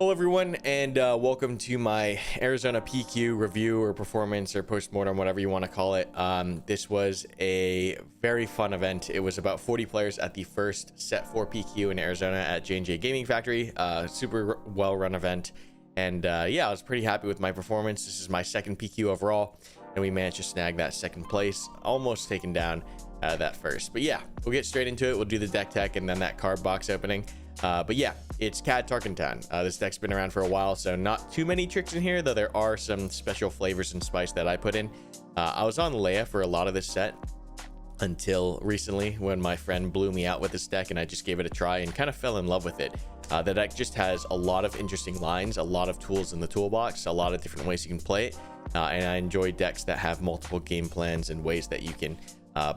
Hello everyone, and welcome to my Arizona PQ review or performance or postmortem, whatever you want to call it. This was a very fun event. It was about 40 players at the first Set 4 PQ in Arizona at J&J Gaming Factory. Super well-run event, and yeah, I was pretty happy with my performance. This is my second PQ overall, and we managed to snag that second place, almost taken down that first. But yeah, we'll get straight into it. We'll do the deck tech and then that card box opening. But yeah, it's Cad Tarkintown. This deck's been around for a while, so not too many tricks in here, though there are some special flavors and spice that I put in. I was on Leia for a lot of this set until recently when my friend blew me out with this deck and I just gave it a try and kind of fell in love with it. The deck just has a lot of interesting lines, a lot of tools in the toolbox, a lot of different ways you can play it. And I enjoy decks that have multiple game plans and ways that you can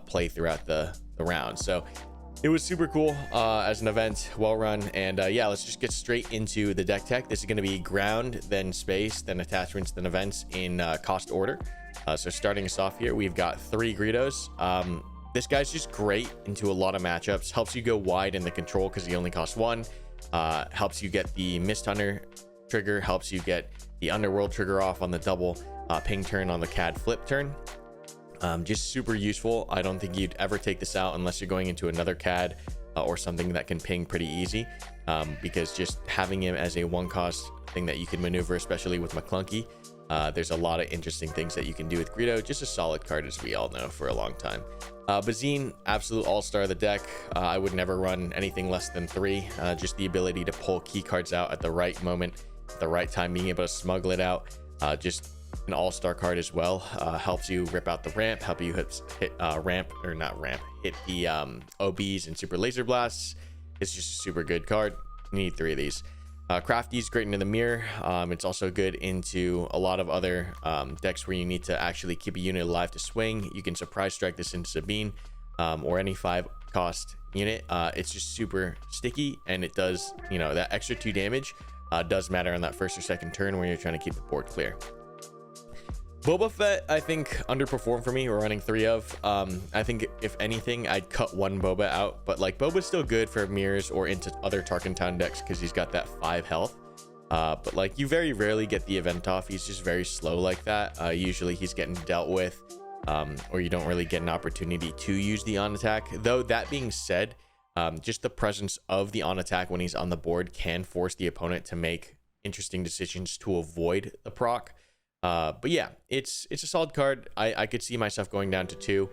play throughout the round. So it was super cool as an event, well run, and yeah, let's just get straight into the deck tech. This is going to be ground, then space, then attachments, then events in cost order. So starting us off here, we've got 3 Greedos. This guy's just great into a lot of matchups, helps you go wide in the control because he only costs 1, helps you get the Mist Hunter trigger, helps you get the Underworld trigger off on the double ping turn on the Cad flip turn. Just super useful. I don't think you'd ever take this out unless you're going into another Cad or something that can ping pretty easy, because just having him as a 1-cost thing that you can maneuver, especially with McClunky, there's a lot of interesting things that you can do with Greedo. Just a solid card, as we all know, for a long time. Bazine, absolute all-star of the deck. I would never run anything less than 3. Just the ability to pull key cards out at the right moment, at the right time, being able to smuggle it out. Just an all-star card as well. Helps you rip out the ramp, help you hit the OBs and super laser blasts. It's just a super good card. You need 3 of these. Crafty's great into the mirror. It's also good into a lot of other decks where you need to actually keep a unit alive to swing. You can surprise strike this into Sabine or any 5-cost unit. It's just super sticky, and it does, you know, that extra 2 damage does matter on that first or second turn when you're trying to keep the board clear. Boba Fett, I think, underperformed for me. We're running 3 of. I think if anything, I'd cut 1 Boba out, but like Boba's still good for mirrors or into other Tarkintown decks because he's got that 5 health. But like you very rarely get the event off. He's just very slow like that. Usually he's getting dealt with, or you don't really get an opportunity to use the on attack. Though that being said, just the presence of the on attack when he's on the board can force the opponent to make interesting decisions to avoid the proc. But yeah, it's a solid card. I could see myself going down to 2,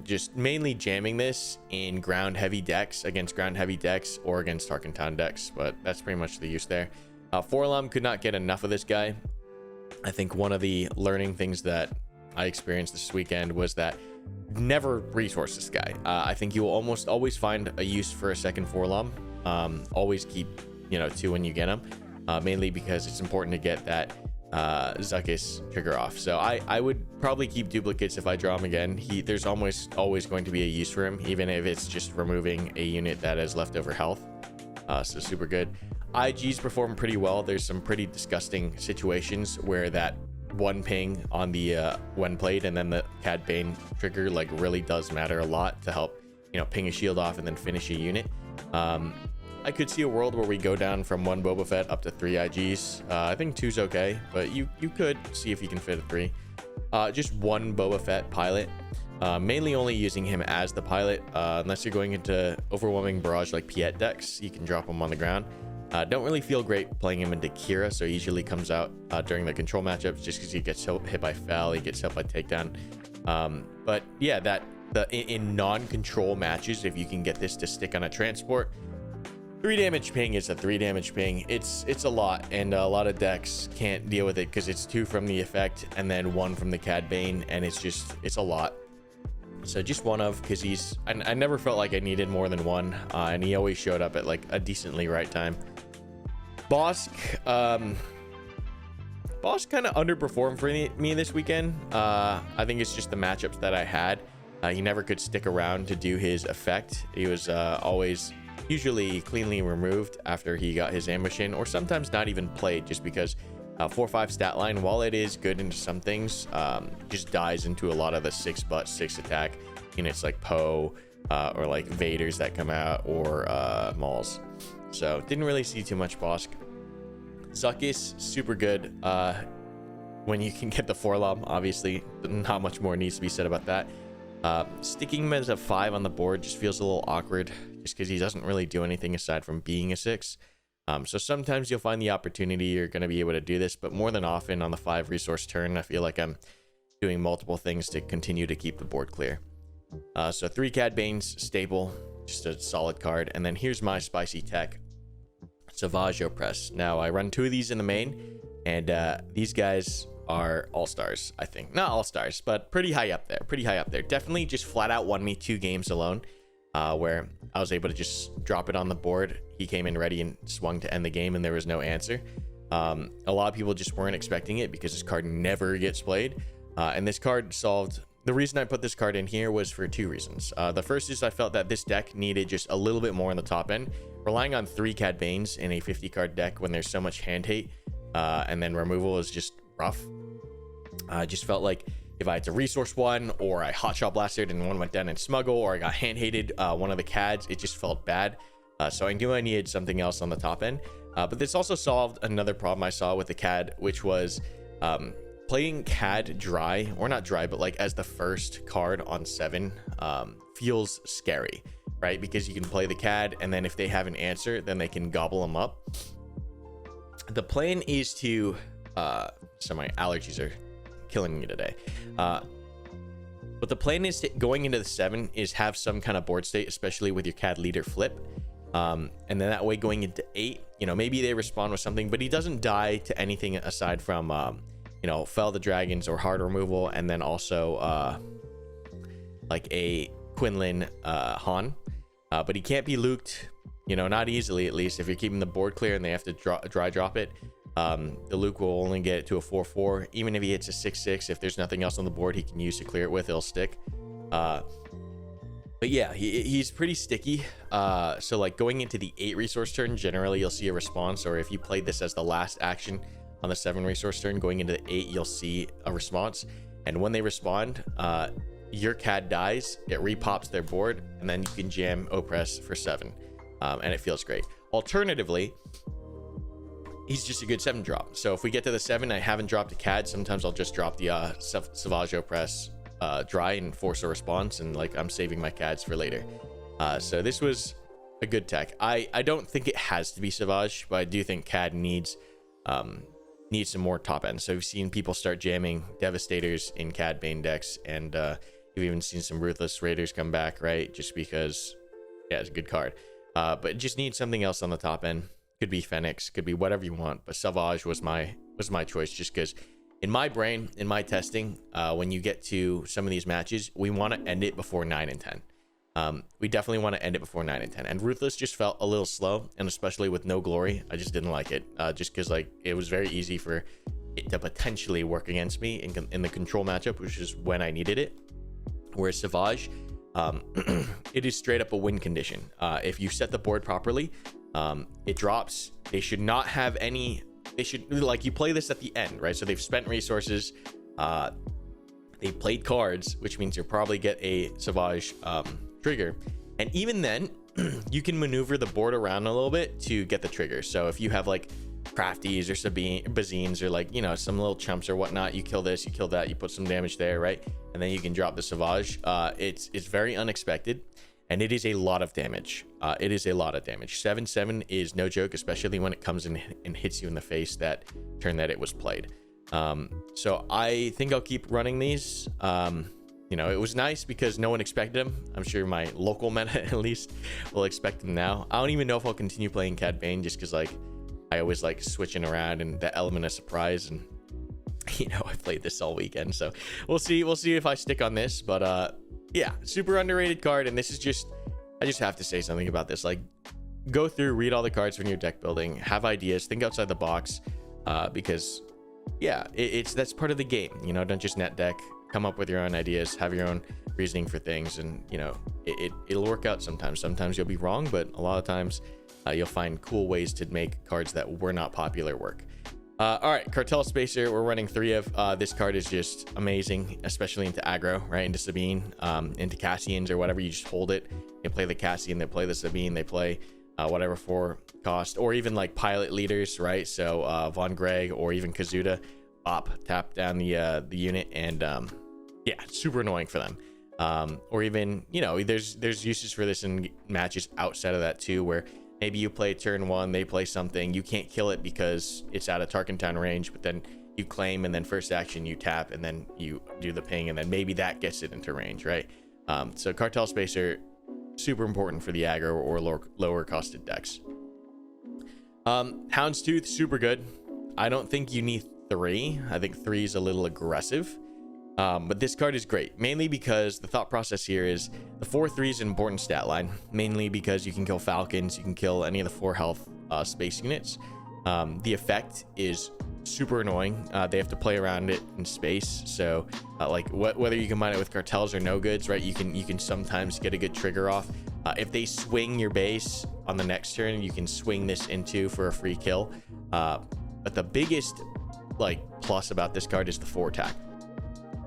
just mainly jamming this in ground heavy decks against ground heavy decks or against Tarkintown decks, but that's pretty much the use there. Forlom could not get enough of this guy. I think one of the learning things that I experienced this weekend was that never resource this guy. I think you will almost always find a use for a second Forlom. Always keep, 2 when you get them, mainly because it's important to get that Zuckuss trigger off. So I would probably keep duplicates if I draw him again. There's almost always going to be a use for him, even if it's just removing a unit that has leftover health. So super good. IGs perform pretty well. There's some pretty disgusting situations where that 1 ping on the when played and then the Cad Bane trigger like really does matter a lot to help ping a shield off and then finish a unit. I could see a world where we go down from 1 Boba Fett up to 3 IGs. I think 2's okay, but you could see if you can fit a 3. Just 1 Boba Fett pilot, mainly only using him as the pilot, unless you're going into overwhelming barrage like Piet decks. You can drop him on the ground. Don't really feel great playing him into Kira, so he usually comes out during the control matchups just because he gets hit by Fel, he gets hit by takedown. But yeah, in non-control matches, if you can get this to stick on a transport, 3 damage ping is a 3 damage ping. It's a lot, and a lot of decks can't deal with it because it's 2 from the effect and then 1 from the Cad Bane, and it's a lot. So just 1 of, because I never felt like I needed more than 1, and he always showed up at like a decently right time. Bosk kind of underperformed for me this weekend. I think it's just the matchups that I had. He never could stick around to do his effect. He was always usually cleanly removed after he got his ambush in, or sometimes not even played, just because 4-5 stat line, while it is good into some things, just dies into a lot of the 6 attack units like Poe or like Vaders that come out, or Mauls. So didn't really see too much Bosk. Zuckus, super good when you can get the 4-lob. Obviously, not much more needs to be said about that. Sticking him as a 5 on the board just feels a little awkward, just because he doesn't really do anything aside from being a 6. So sometimes you'll find the opportunity you're going to be able to do this, but more than often on the 5 resource turn, I feel like I'm doing multiple things to continue to keep the board clear. So 3 Cad Banes, staple, just a solid card. And then here's my spicy tech, Savage Opress. Now I run 2 of these in the main, and these guys are all-stars. I think not all-stars, but pretty high up there. Definitely just flat out won me 2 games alone, where I was able to just drop it on the board. He came in ready and swung to end the game, and there was no answer. A lot of people just weren't expecting it because this card never gets played, and this card solved. The reason I put this card in here was for 2 reasons. The first is I felt that this deck needed just a little bit more on the top end. Relying on 3 Cad Banes in a 50 card deck when there's so much hand hate and then removal is just rough. I just felt like if I had to resource one, or I hotshot blasted and one went down and smuggle, or I got hand hated one of the Cads, it just felt bad. So I knew I needed something else on the top end. But this also solved another problem I saw with the Cad, which was playing Cad dry, or not dry, but like as the first card on 7 feels scary, right? Because you can play the Cad, and then if they have an answer, then they can gobble them up. The plan is to so my allergies are killing me today, but the plan is to, going into the 7, is have some kind of board state, especially with your Cad leader flip, and then that way going into 8, you know, maybe they respond with something, but he doesn't die to anything aside from you know, fell the dragons or hard removal, and then also like a Quinlan Han, but he can't be luked, you know, not easily, at least if you're keeping the board clear and they have to dry drop it. The Luke will only get it to a 4/4. Even if he hits a 6/6, if there's nothing else on the board he can use to clear it with, it'll stick. But yeah, he's pretty sticky. So like going into the 8 resource turn, generally you'll see a response, or if you played this as the last action on the 7 resource turn, going into the 8, you'll see a response. And when they respond, your Cad dies, it repops their board, and then you can jam Opress for 7, and it feels great. Alternatively, he's just a good 7 drop. So if we get to the 7, I haven't dropped a Cad, sometimes I'll just drop the Savage Opress dry and force a response, and like I'm saving my Cads for later. So this was a good tech. I don't think it has to be Savage, but I do think Cad needs some more top end. So we've seen people start jamming Devastators in Cad Bane decks, and you've even seen some Ruthless Raiders come back, right? Just because, yeah, it's a good card. But it just needs something else on the top end. Could be Phoenix, could be whatever you want, but Savage was my choice, just because in my brain, in my testing, when you get to some of these matches, we want to end it before 9 and 10. We definitely want to end it before 9 and 10, and Ruthless just felt a little slow, and especially with no glory, I just didn't like it, just because like it was very easy for it to potentially work against me in the control matchup, which is when I needed it. Whereas Savage, it is straight up a win condition. If you set the board properly, it drops. They should not have any, they should, like, you play this at the end, right? So they've spent resources, they played cards, which means you'll probably get a Savage trigger, and even then you can maneuver the board around a little bit to get the trigger. So if you have like crafties or Bazines or like, you know, some little chumps or whatnot, you kill this, you kill that, you put some damage there, right? And then you can drop the Savage. It's very unexpected, and it is a lot of damage. It is a lot of damage. 7/7 is no joke, especially when it comes in and hits you in the face that turn that it was played. So I think I'll keep running these. You know, it was nice because no one expected them. I'm sure my local meta at least will expect them now. I don't even know if I'll continue playing Cad Bane, just because like I always like switching around and the element of surprise, and you know, I played this all weekend, so we'll see if I stick on this. But yeah, super underrated card, and this is just, I just have to say something about this. Like, go through, read all the cards from your deck building, have ideas, think outside the box, because yeah, that's part of the game, you know. Don't just net deck, come up with your own ideas, have your own reasoning for things, and you know, it'll work out sometimes you'll be wrong, but a lot of times you'll find cool ways to make cards that were not popular work. All right, Cartel Spacer, we're running 3 of. This card is just amazing, especially into aggro, right? Into Sabine, into Cassians or whatever. You just hold it, you play the Cassian, they play the Sabine, they play whatever 4 cost, or even like pilot leaders, right? So Von Greg or even Kazuda tap down the unit, and yeah, super annoying for them. Or even, you know, there's uses for this in matches outside of that too, where maybe you play turn 1, they play something, you can't kill it because it's out of Tarkintown range, but then you claim, and then first action you tap, and then you do the ping, and then maybe that gets it into range, right? So Cartel Spacer, super important for the aggro or lower costed decks. Houndstooth, super good. I don't think you need 3. I think 3 is a little aggressive. But this card is great, mainly because the thought process here is the 4/3 is an important stat line, mainly because you can kill falcons, you can kill any of the 4 health space units. The effect is super annoying. They have to play around it in space, so like whether you combine it with cartels or no goods, right, you can sometimes get a good trigger off. If they swing your base on the next turn, you can swing this into for a free kill. But the biggest like plus about this card is the 4 attack.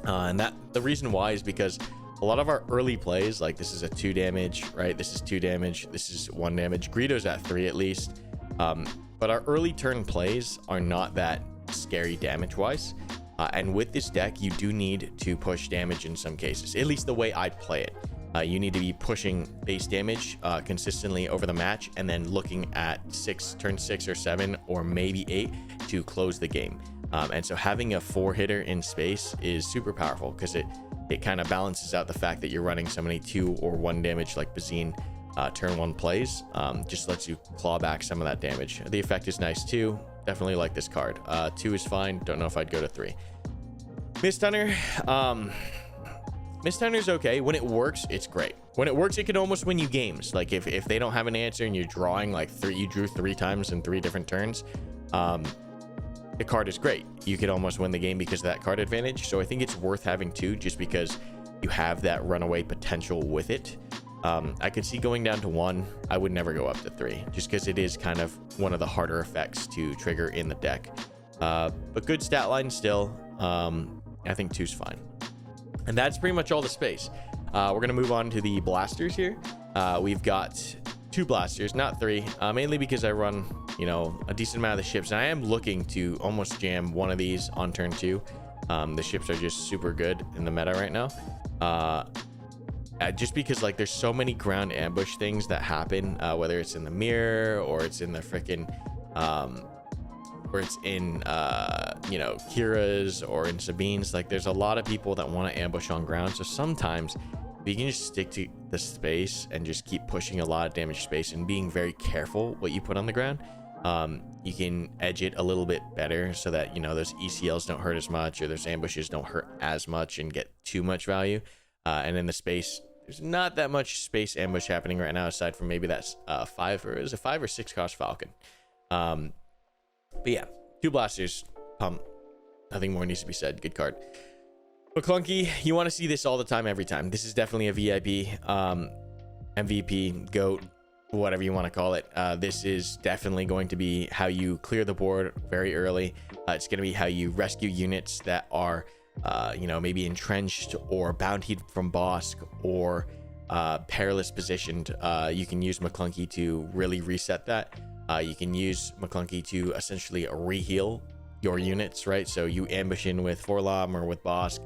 And that the reason why is because a lot of our early plays, like this is a 2 damage, right? This is 2 damage. This is 1 damage. Greedo's at 3 at least. But our early turn plays are not that scary damage wise. And with this deck, you do need to push damage in some cases, at least the way I play it. You need to be pushing base damage consistently over the match, and then looking at turn 6 or 7 or maybe 8 to close the game. And so having a 4 hitter in space is super powerful, because it kind of balances out the fact that you're running so many 2 or 1 damage like Bazine turn 1 plays. Just lets you claw back some of that damage. The effect is nice too. Definitely like this card. 2 is fine. Don't know if I'd go to 3. Mist Hunter. Mist Hunter's okay. When it works, it's great. When it works, it can almost win you games. Like if they don't have an answer and you're drawing like 3, you drew 3 times in 3 different turns. The card is great. You could almost win the game because of that card advantage. So I think it's worth having 2, just because you have that runaway potential with it. I could see going down to 1. I would never go up to 3, just because it is kind of one of the harder effects to trigger in the deck. But good stat line still. I think 2's fine. And that's pretty much all the space. We're going to move on to the blasters here. We've got 2 blasters, not 3, mainly because I run, you know, a decent amount of the ships, and I am looking to almost jam one of these on turn 2. The ships are just super good in the meta right now. Just because like there's so many ground ambush things that happen, whether it's in the mirror or it's in the freaking or it's in you know, Kira's or in Sabine's. Like there's a lot of people that want to ambush on ground, so sometimes if you can just stick to the space and just keep pushing a lot of damage space and being very careful what you put on the ground, you can edge it a little bit better, so that, you know, those ECLs don't hurt as much, or those ambushes don't hurt as much and get too much value. And in the space, there's not that much space ambush happening right now, aside from maybe that's 5 or 6 cost Falcon. But yeah, 2 blasters, pump. Nothing more needs to be said. Good card. McClunky, you want to see this all the time, every time. This is definitely a VIP, MVP, GOAT, whatever you want to call it. This is definitely going to be how you clear the board very early. It's going to be how you rescue units that are you know, maybe entrenched or bountied from Bosk or perilous positioned. You can use McClunky to really reset that. You can use McClunky to essentially reheal your units, right? So you ambush in with Forlom or with Bosk.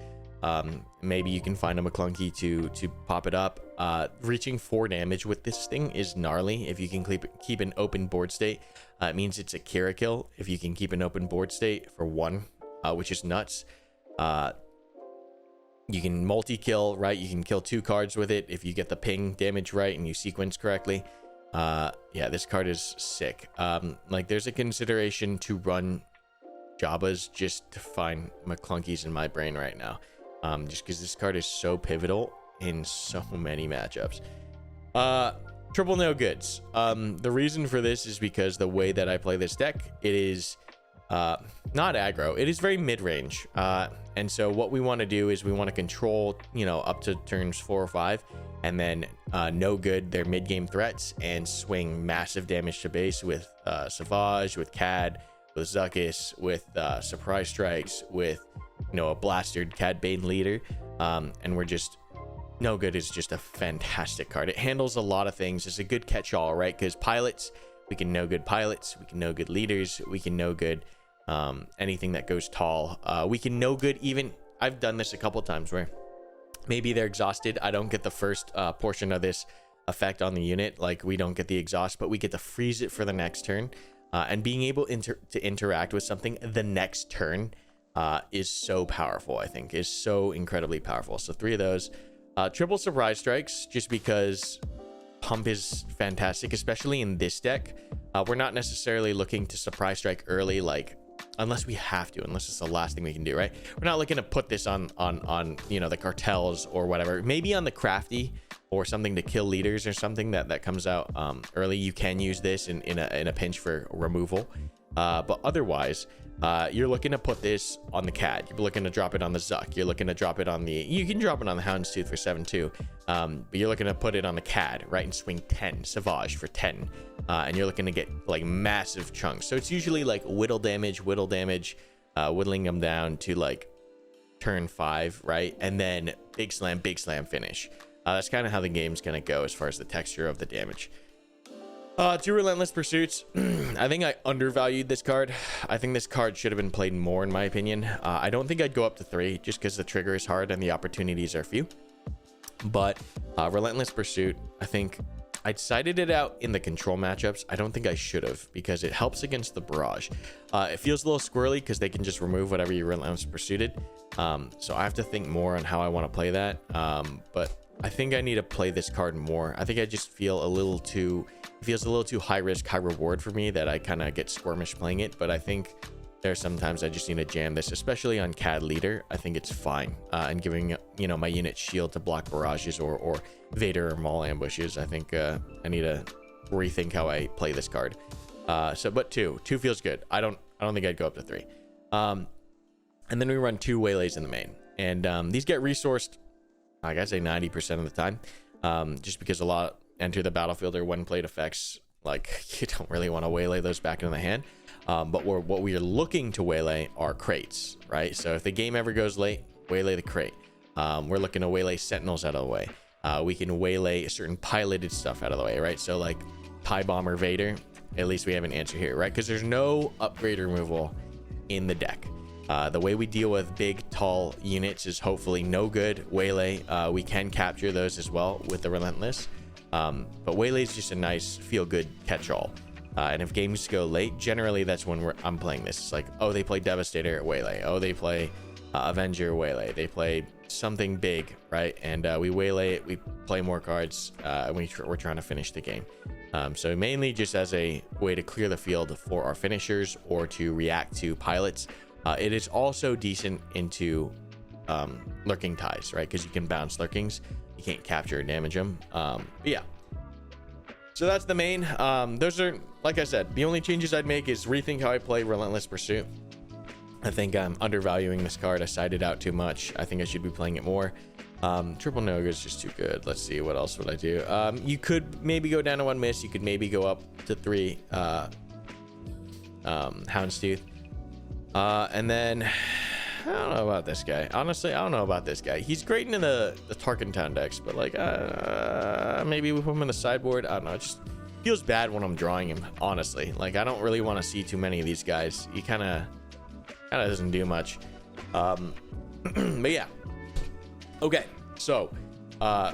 Maybe you can find a McClunky to pop it up. Reaching 4 damage with this thing is gnarly. If you can keep an open board state, it means it's a Kira kill. If you can keep an open board state for 1, which is nuts. You can multi-kill, right? You can kill 2 cards with it if you get the ping damage right and you sequence correctly. Yeah, this card is sick. Like there's a consideration to run Jabba's just to find McClunkies in my brain right now. Just because this card is so pivotal in so many matchups. Triple no goods. The reason for this is because the way that I play this deck, it is not aggro, it is very mid-range, and so what we want to do is we want to control, you know, up to turns 4 or 5, and then no good their mid-game threats and swing massive damage to base with Savage, with Cad, with Zuckuss, with surprise strikes, with, you know, a blastered Cad Bane leader, and we're just No Good is just a fantastic card. It handles a lot of things. It's a good catch-all, right? Because pilots, we can No Good pilots, we can No Good leaders, we can No Good anything that goes tall. We can No Good even, I've done this a couple times where maybe they're exhausted. I don't get the first portion of this effect on the unit, like we don't get the exhaust, but we get to freeze it for the next turn. And being able to interact with something the next turn is so powerful. I think is so incredibly powerful. So 3 of those. Triple surprise strikes, just because pump is fantastic, especially in this deck. We're not necessarily looking to surprise strike early, like unless we have to, unless it's the last thing we can do, right? We're not looking to put this on you know, the cartels or whatever. Maybe on the crafty or something to kill leaders or something that comes out early. You can use this in a pinch for removal, but otherwise you're looking to put this on the Cad. You're looking to drop it on the Zuck. You're looking to drop it on the, you can drop it on the Houndstooth for 7 too, but you're looking to put it on the Cad, right, and swing 10 Savage for 10, and you're looking to get like massive chunks. So it's usually like whittle damage, whittling them down to like turn 5, right, and then big slam finish. That's kind of how the game's gonna go as far as the texture of the damage. 2 Relentless Pursuits. I think I undervalued this card. I think this card should have been played more, in my opinion. I don't think I'd go up to 3 just because the trigger is hard and the opportunities are few. But Relentless Pursuit, I think I decided it out in the control matchups. I don't think I should have, because it helps against the barrage. It feels a little squirrely because they can just remove whatever you Relentless Pursuited. So I have to think more on how I want to play that. But I think I need to play this card more. I think I just feel it feels a little too high risk, high reward for me, that I kind of get squirmish playing it. But I think there's sometimes I just need to jam this, especially on Cad leader. I think it's fine. And giving, you know, my unit shield to block barrages or Vader or Maul ambushes. I think I need to rethink how I play this card. But 2 feels good. I don't think I'd go up to 3. And then we run 2 Waylays in the main, and these get resourced, like I say, 90% of the time, just because a lot enter the battlefield or when played effects, like you don't really want to waylay those back into the hand. But what we are looking to waylay are crates, right? So if the game ever goes late, waylay the crate. We're looking to waylay sentinels out of the way. We can waylay certain piloted stuff out of the way, right? So like TIE Bomber Vader, at least we have an answer here, right? Because there's no upgrade removal in the deck. The way we deal with big, tall units is hopefully No Good, Waylay. We can capture those as well with the Relentless. But Waylay is just a nice feel-good catch-all. And if games go late, generally that's when I'm playing this. It's like, oh, they play Devastator, Waylay. Oh, they play Avenger, Waylay. They play something big, right? And we Waylay it, we play more cards, and we're trying to finish the game. So mainly just as a way to clear the field for our finishers or to react to pilots. It is also decent into lurking ties, right? Because you can bounce lurkings. You can't capture or damage them. But yeah. So that's the main. Those are, like I said, the only changes I'd make is rethink how I play Relentless Pursuit. I think I'm undervaluing this card. I sided out too much. I think I should be playing it more. Triple No Good is just too good. Let's see, what else would I do? You could maybe go down to 1 miss. You could maybe go up to 3 Houndstooth. And then I don't know about this guy. Honestly, I don't know about this guy. He's great in the Tarkintown decks, but like maybe we put him in the sideboard. I don't know. It just feels bad when I'm drawing him, honestly. Like I don't really want to see too many of these guys. He kind of doesn't do much. But yeah. Okay, so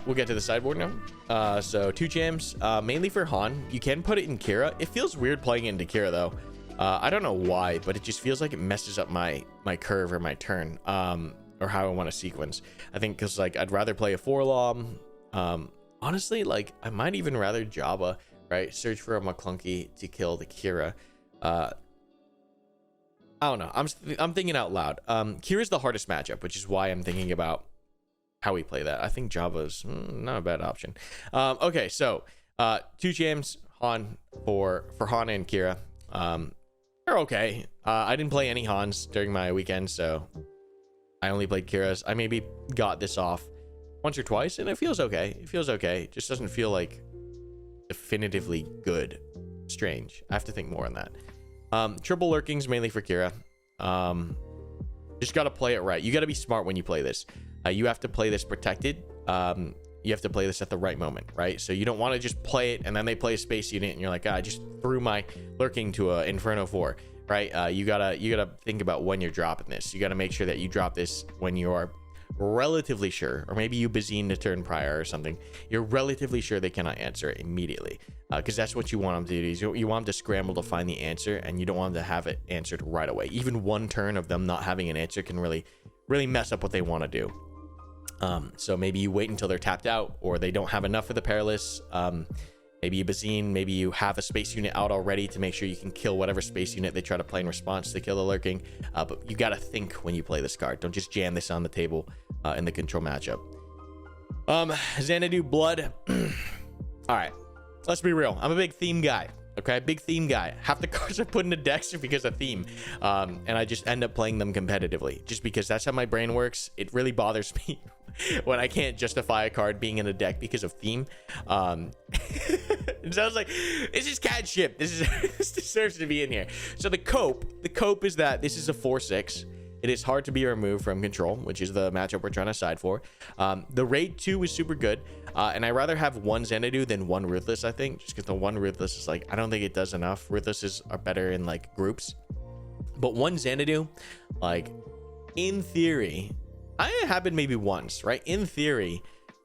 we'll get to the sideboard now. So 2 jams, mainly for Han. You can put it in Kira. It feels weird playing it into Kira though. I don't know why, but it just feels like it messes up my curve or my turn, or how I want to sequence. I think because like I'd rather play a 4-lom. Honestly, like I might even rather Jabba, right? Search for a McClunky to kill the Kira. I don't know. I'm thinking out loud. Kira's the hardest matchup, which is why I'm thinking about how we play that. I think Jabba's not a bad option. Okay, so 2 jams Han for Han and Kira. They're okay. I didn't play any Hans during my weekend, so I only played Kira's. I maybe got this off once or twice, and it feels okay. It feels okay. It just doesn't feel like definitively good. Strange. I have to think more on that. Triple lurkings mainly for Kira. Just got to play it right. You got to be smart when you play this. You have to play this protected, you have to play this at the right moment, right? So you don't want to just play it and then they play a space unit and you're like, I just threw my lurking to a Inferno 4, right? You gotta think about when you're dropping this. You gotta make sure that you drop this when you are relatively sure, or maybe you Bazine the turn prior or something. You're relatively sure they cannot answer it immediately, because that's what you want them to do. Is you want them to scramble to find the answer, and you don't want them to have it answered right away. Even one turn of them not having an answer can really mess up what they want to do. So maybe you wait until they're tapped out, or they don't have enough for the Perilous. Maybe you Bazine, maybe you have a space unit out already to make sure you can kill whatever space unit they try to play in response to kill the lurking. But you got to think when you play this card. Don't just jam this on the table in the control matchup. Xanadu Blood. All right, let's be real. I'm a big theme guy. Okay, big theme guy. Half the cards I put into decks are because of theme, and I just end up playing them competitively, just because that's how my brain works. It really bothers me when I can't justify a card being in a deck because of theme. It sounds like this is Cad ship. This deserves to be in here. So the cope is that this is a 4/6. It is hard to be removed from control, which is the matchup we're trying to side for. The raid 2 is super good, and I rather have one Xanadu than one Ruthless, I think, just because the one Ruthless is like, I don't think it does enough. Ruthlesses are better in like groups, but one Xanadu, like, in theory, it happened maybe once, right? In theory,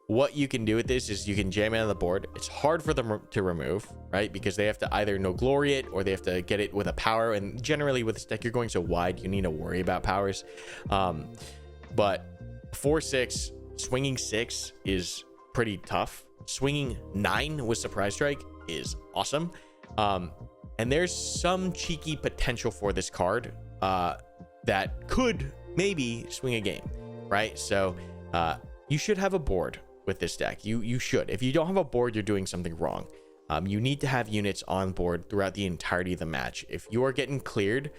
what you can do with this is you can jam it on the board. It's hard for them to remove, right? Because they have to either no glory it, or they have to get it with a power. And generally with this deck, you're going so wide, you need to worry about powers. But 4/6, swinging 6 is pretty tough. Swinging 9 with Surprise Strike is awesome. And there's some cheeky potential for this card that could maybe swing a game, right? So you should have a board with this deck. You should. If you don't have a board, you're doing something wrong. You need to have units on board throughout the entirety of the match. If you are getting cleared,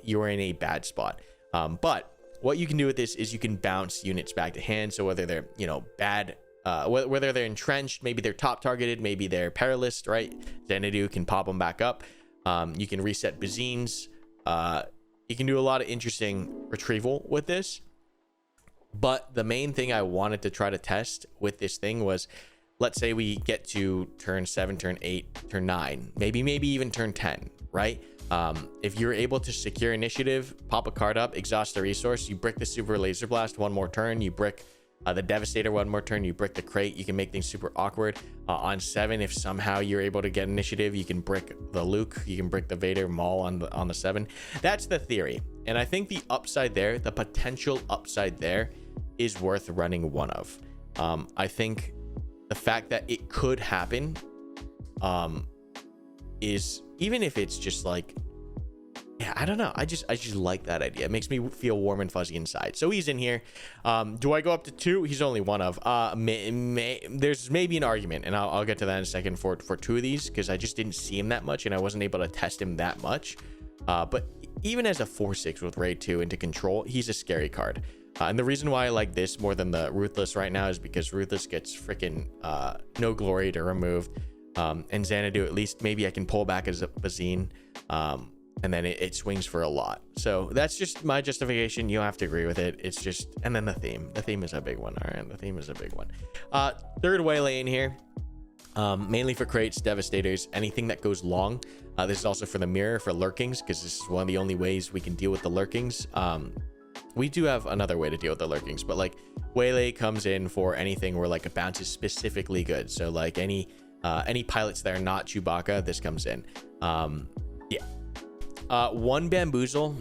you're in a bad spot. But what you can do with this is you can bounce units back to hand. So whether they're, bad, whether they're entrenched, maybe they're top targeted, maybe they're perilous, right? Xanadu can pop them back up. You can reset Bazines. You can do a lot of interesting retrieval with this. But the main thing I wanted to try to test with this thing was, let's say we get to turn 7, turn 8, turn 9, maybe even turn 10, right? If you're able to secure initiative, pop a card up, exhaust the resource, you brick the Super Laser Blast one more turn, you brick the Devastator one more turn, you brick the Crate, you can make things super awkward. On 7, if somehow you're able to get initiative, you can brick the Luke, you can brick the Vader Maul on the 7. That's the theory. And I think the upside there, the potential upside there, is worth running one of. I think the fact that it could happen is, even if it's just like, yeah, I don't know, I just like that idea. It makes me feel warm and fuzzy inside. So he's in here. Do I go up to 2? He's only one of. There's maybe an argument, and I'll get to that in a second, for 2 of these, because I just didn't see him that much and I wasn't able to test him that much. But even as a 4/6 with raid 2 into control, he's a scary card. And the reason why I like this more than the Ruthless right now is because Ruthless gets freaking no glory to remove. And Xanadu, at least maybe I can pull back as a Bazine. And then it swings for a lot. So that's just my justification. You don't have to agree with it. It's just, and then the theme is a big one. All right, the theme is a big one. Third Waylay in here, mainly for crates, devastators, anything that goes long. This is also for the mirror, for lurkings, because this is one of the only ways we can deal with the lurkings. We do have another way to deal with the lurkings, but like Waylay comes in for anything where like a bounce is specifically good. So like any pilots that are not Chewbacca, this comes in. One Bamboozle.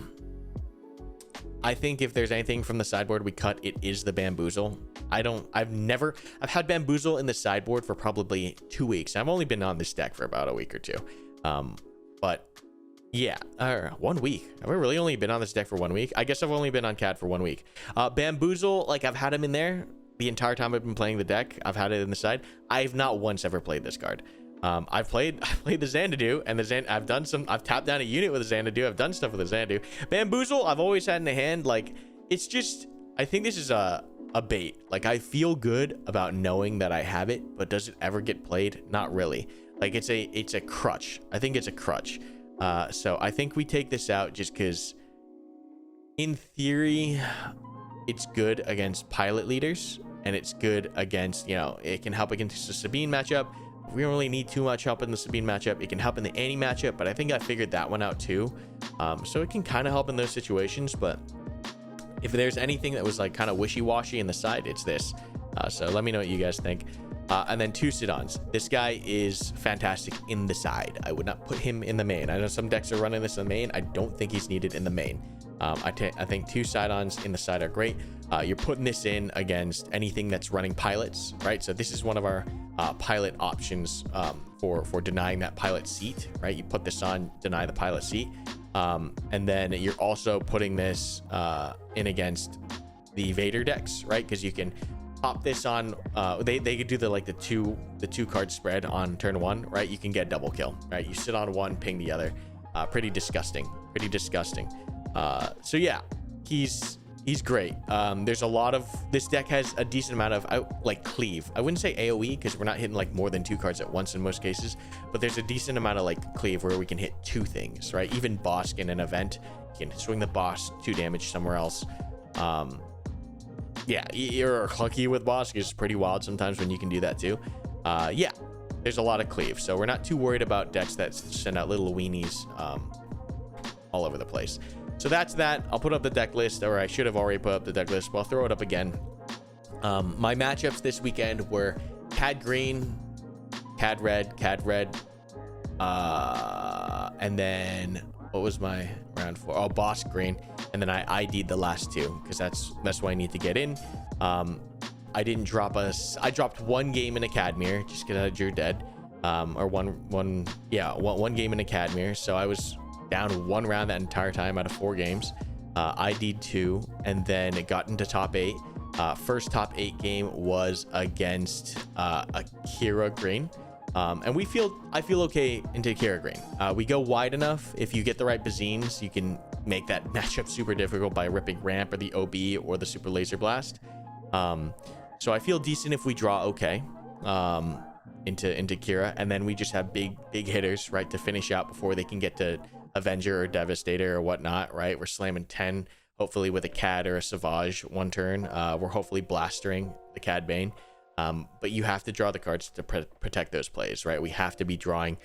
I think if there's anything from the sideboard we cut, it is the Bamboozle. I've had Bamboozle in the sideboard for probably 2 weeks. I've only been on this deck for about a week or two. But yeah, 1 week. Have I really only been on this deck for 1 week? I guess I've only been on Cad for 1 week. Bamboozle, like, I've had him in there the entire time I've been playing the deck. I've had it in the side. I've not once ever played this card. I played the Xanadu, and I've tapped down a unit with the Xanadu. I've done stuff with the Xanadu. Bamboozle, I've always had in the hand. Like, it's just, I think this is a bait. Like, I feel good about knowing that I have it, but does it ever get played? Not really. Like, it's a crutch. I think it's a crutch. So I think we take this out just because, in theory, it's good against pilot leaders. and it's good against, you know, it can help against the Sabine matchup. We don't really need too much help in the Sabine matchup. It can help in the Annie matchup, but I think I figured that one out too. So it can kind of help in those situations, but if there's anything that was like kind of wishy-washy in the side, it's this. So let me know what you guys think. And then 2 Sidons. This guy is fantastic in the side. I would not put him in the main. I know some decks are running this in the main. I don't think he's needed in the main. I think 2 Sidons in the side are great. You're putting this in against anything that's running pilots, right? So this is one of our pilot options for denying that pilot seat, right? You put this on, deny the pilot seat. And then you're also putting this in against the Vader decks, right? Because you can pop this on. They could do the two card spread on turn 1, right? You can get double kill, right? You sit on one, ping the other. Pretty disgusting. So yeah, he's great. There's a lot of, this deck has a decent amount of like cleave. I wouldn't say AoE because we're not hitting like more than 2 cards at once in most cases, but there's a decent amount of like cleave where we can hit 2 things, right? Even Bosk in an event, you can swing the boss 2 damage somewhere else. Yeah, you're clunky with Bosk is pretty wild sometimes when you can do that too. Yeah, there's a lot of cleave, so we're not too worried about decks that send out little weenies all over the place. So that's that. I'll put up the deck list, or I should have already put up the deck list, but I'll throw it up again. My matchups this weekend were Cad Green, Cad Red, and then what was my round 4? Oh, Boss Green, and then I ID'd the last 2 because that's what I need to get in. I didn't drop I dropped 1 game in a Cadmere just because I drew dead, or one game in a Cadmere, so I was down 1 round that entire time out of 4 games. ID'd 2, and then it got into top 8. First top 8 game was against Akira Green. And I feel okay into Akira Green. We go wide enough. If you get the right Bazines, you can make that matchup super difficult by ripping Ramp or the OB or the Super Laser Blast. So I feel decent if we draw okay into Kira, and then we just have big hitters, right, to finish out before they can get to Avenger or Devastator or whatnot, right? We're slamming 10, hopefully with a Cad or a Savage 1 turn. We're hopefully blastering the Cad Bane. But you have to draw the cards to protect those plays, right? We have to be drawing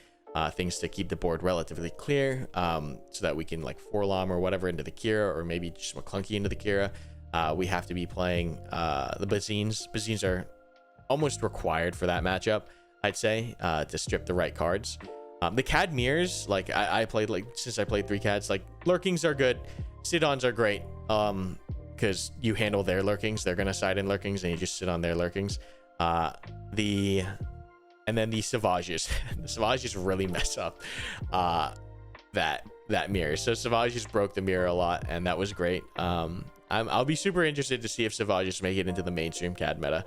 things to keep the board relatively clear, so that we can like 4-lom or whatever into the Kira, or maybe just McClunky into the Kira. We have to be playing the Bazines. Bazines are almost required for that matchup, I'd say, to strip the right cards. The Cad mirrors, like I played, like since I played 3 Cads, like Lurkings are good, Sidons are great, because you handle their Lurkings. They're gonna side in Lurkings and you just sit on their Lurkings. And then the Savages. The Savages really mess up that mirror. So Savages broke the mirror a lot, and that was great. I'll be super interested to see if Savages make it into the mainstream Cad meta.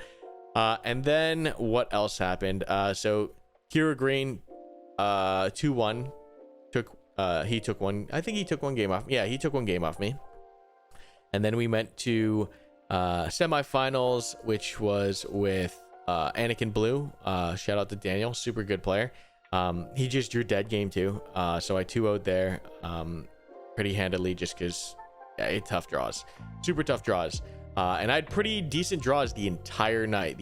And then what else happened? So Kira Green 2-1 he took one. I think he took 1 game off. Yeah, he took 1 game off me. And then we went to semifinals, which was with Anakin Blue. Shout out to Daniel, super good player. He just drew dead game 2, so I 2-0'd there pretty handily, just because tough draws, super tough draws. And I had pretty decent draws the entire night.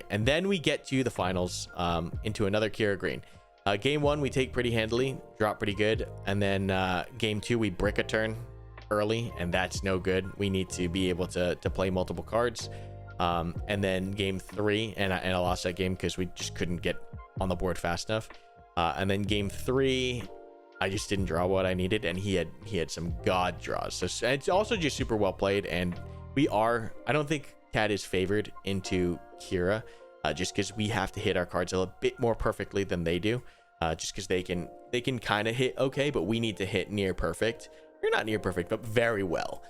And then we get to the finals, into another Kira Green. Game 1 we take pretty handily, drop pretty good, and then game 2 we brick a turn early, and that's no good. We need to be able to play multiple cards. And then game 3, and I lost that game because we just couldn't get on the board fast enough. And then game 3, I just didn't draw what I needed, and he had some god draws. So it's also just super well played, and I don't think Cad is favored into Kira, just because we have to hit our cards a little bit more perfectly than they do, just because they can kind of hit okay, but we need to hit near perfect. You're not near perfect, but very well.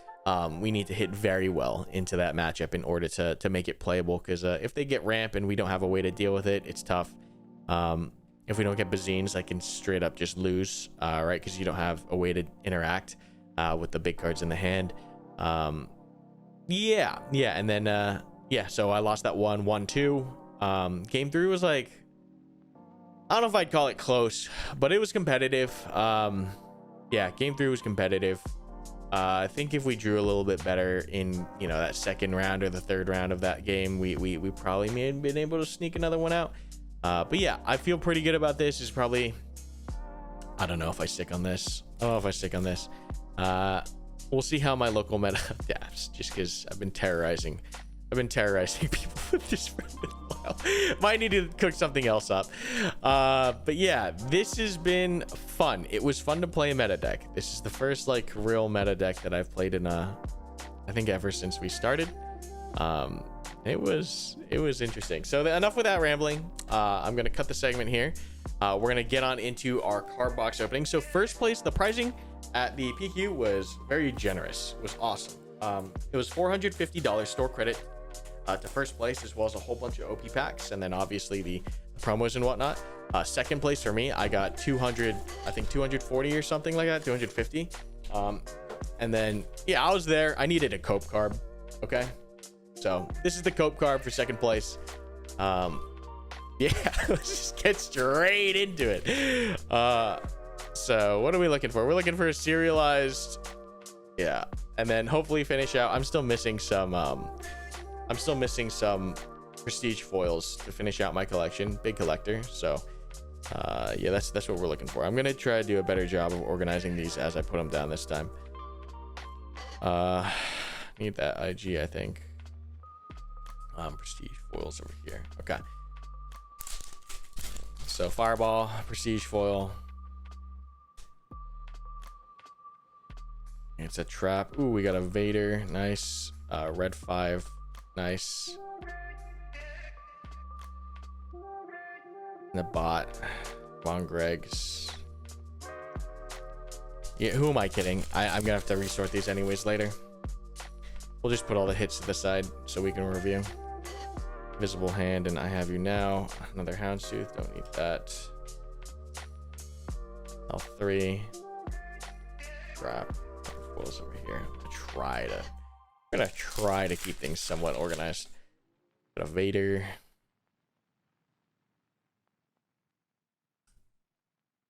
We need to hit very well into that matchup in order to make it playable, because if they get ramp and we don't have a way to deal with it, it's tough. If we don't get Bazines, I can straight up just lose, right? Because you don't have a way to interact with the big cards in the hand. Yeah, and then so I lost that 1-2. Game 3 was like, I don't know if I'd call it close, but it was competitive. Yeah, game 3 was competitive. I think if we drew a little bit better in, you know, that second round or the third round of that game, we probably may have been able to sneak another one out. But yeah, I feel pretty good about this. Is probably, I don't know if I stick on this. I don't know if I stick on this. We'll see how my local meta adapts, just because I've been terrorizing people with this for a while. Might need to cook something else up. But yeah, this has been fun. It was fun to play a meta deck. This is the first like real meta deck that I've played in I think ever since we started. It was interesting. So enough with that rambling. I'm gonna cut the segment here. We're gonna get on into our card box opening. So first place, the pricing at the PQ was very generous. It was awesome. It was $450 store credit to first place, as well as a whole bunch of OP packs, and then obviously the promos and whatnot. Second place for me, I got 200, I think 240 or something like that, 250. And then yeah, I was there. I needed a cope carb. Okay, so this is the cope carb for second place. Yeah, let's just get straight into it. So what are we looking for? We're looking for a serialized, yeah, and then hopefully finish out. I'm still missing some prestige foils to finish out my collection. Big collector. So yeah, that's what we're looking for. I'm gonna try to do a better job of organizing these as I put them down this time. Need that IG, I think. Prestige foils over here. Okay, so fireball, prestige foil. It's a trap. Ooh, we got a Vader. Nice. Red 5. Nice. And a bot. Von Greg's. Yeah, who am I kidding? I'm gonna have to resort these anyways later. We'll just put all the hits to the side so we can review. Visible Hand and I Have You Now. Another Houndstooth. Don't need that. L3. Trap. Foils over here. I'm gonna try to keep things somewhat organized. Got a Vader.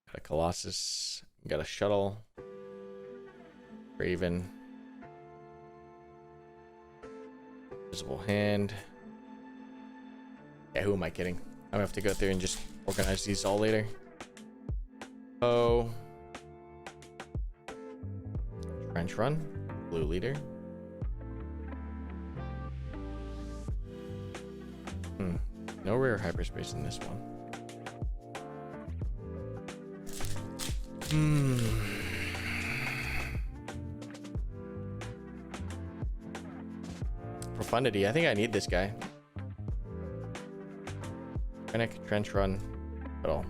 Got a Colossus. Got a Shuttle. Raven. Visible Hand. Yeah, who am I kidding? I'm gonna have to go through and just organize these all later. Oh. Trench Run. Blue Leader. No rare hyperspace in this one. Profundity. I think I need this guy. Trench Run. At all.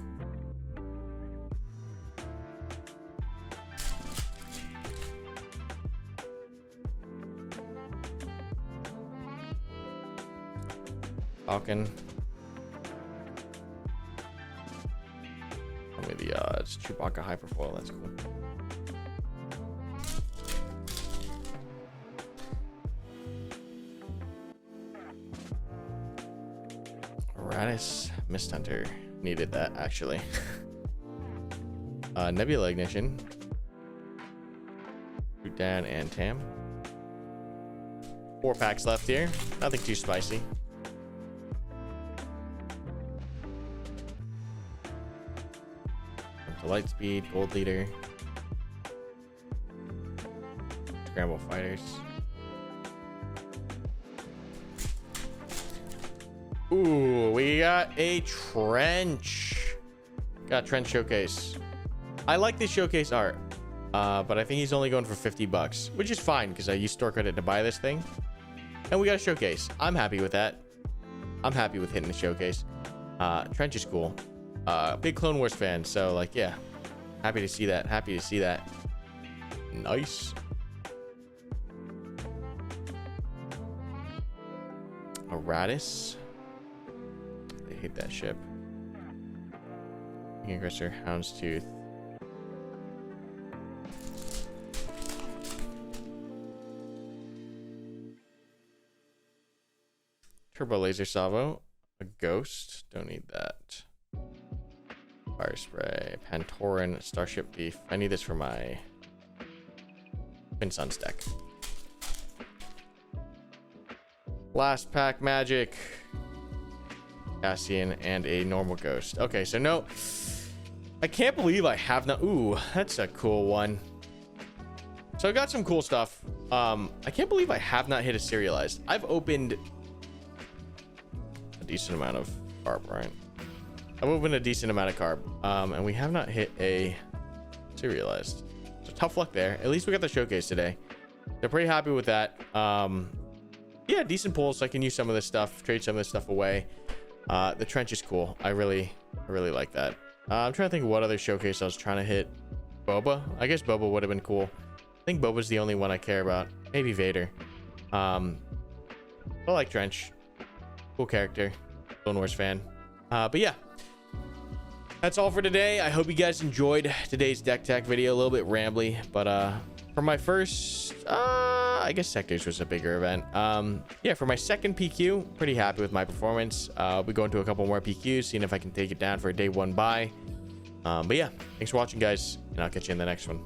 Falcon. Tell me the odds. Chewbacca Hyperfoil. That's cool. Radis Mist Hunter. Needed that actually. Nebula Ignition. Shoot Down and Tam. 4 packs left here. Nothing too spicy. Lightspeed, Gold Leader, Scramble Fighters. Ooh, we got a Trench. Got Trench Showcase. I like this showcase art, but I think he's only going for $50, which is fine because I used store credit to buy this thing. And we got a showcase. I'm happy with that. I'm happy with hitting the showcase. Trench is cool. Big Clone Wars fan, so like, yeah, happy to see that. Happy to see that. Nice. A Radis. They hate that ship. Aggressor, Houndstooth. Turbo Laser Salvo. A Ghost. Don't need that. Fire Spray, Pantoran, Starship Thief. I need this for my Twin Suns deck. Last pack magic. Cassian and a normal ghost. Okay, so no, I can't believe I have not. Ooh, that's a cool one. So I got some cool stuff. I can't believe I have not hit a serialized. I've opened a decent amount of carb, right? I've opened a decent amount of carb, and we have not hit a serialized. So tough luck there. At least we got the showcase today. So pretty happy with that. Yeah, decent pulls. So I can use some of this stuff, trade some of this stuff away. The trench is cool. I really like that. I'm trying to think of what other showcase I was trying to hit. Boba. I guess Boba would have been cool. I think Boba's the only one I care about. Maybe Vader. I like trench. Cool character. Clone Wars fan. But yeah, that's all for today. I hope you guys enjoyed today's deck tech video. A little bit rambly, but for my first, I guess Sectors was a bigger event. Yeah, for my second PQ, pretty happy with my performance. I'll be going to a couple more PQs, seeing if I can take it down for a day one buy. But yeah, thanks for watching, guys, and I'll catch you in the next one.